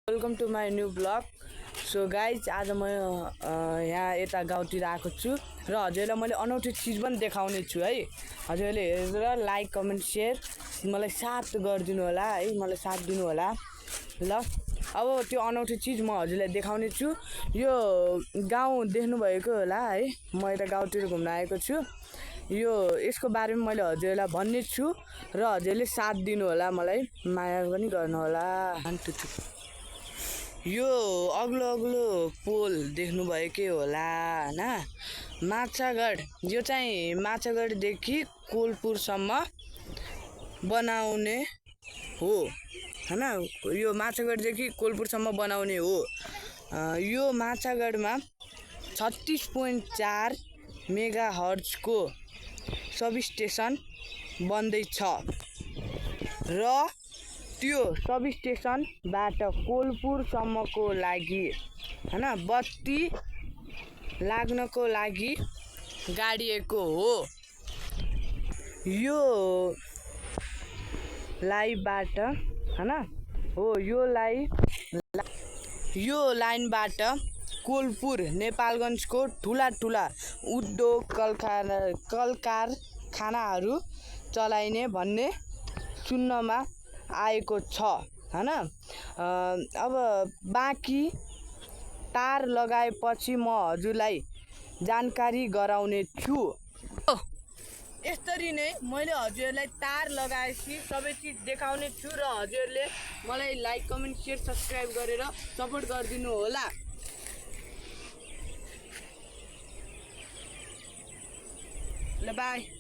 Welcome to my new blog. So guys आज म यहाँ यता गाउँतिर आएको छु र हजुरलाई मैले अनौठो चिज पनि देखाउने छु है। हजुरले हेरेर लाइक कमेन्ट सेयर मलाई साथ गरिदिनु होला है, मलाई साथ दिनु होला ल। अब त्यो अनौठो चिज म हजुरलाई देखाउने छु। यो गाउँ देख्नुभएको होला है, म यता गाउँतिर घुम्न आएको छु। यो यसको बारेमा मैले हजुरलाई भन्ने छु र हजुरले साथ दिनु होला, मलाई माया पनि गर्नु होला। यो अग्लो पोल देख्नुभएकै होला हैन, माछागढ। यो चाहिँ माछागढदेखि कोलपुरसम्म बनाउने हो हैन, यो माछागढदेखि कोलपुरसम्म बनाउने हो। यो माछागढमा 36.4 मेगाहर्जको सब स्टेसन बन्दैछ र त्यो सब स्टेसनबाट कोलपुरसम्मको लागि हैन बत्ती लाग्नको लागि गाडिएको हो। यो लाइनबाट हैन हो, यो लाइनबाट कोलपुर नेपालगञ्जको ठुला उद्योग कलकारखानाहरू चलाइने भन्ने सुन्नमा आएको छ हैन। अब बाँकी तार लगाएपछि म हजुरलाई जानकारी गराउने छु। यसरी नै मैले हजुरलाई तार लगाएपछि सबै चिज देखाउने छु र हजुरले मलाई लाइक कमेन्ट सेयर सब्सक्राइब गरेर सपोर्ट गरिदिनु होला ल। बाई।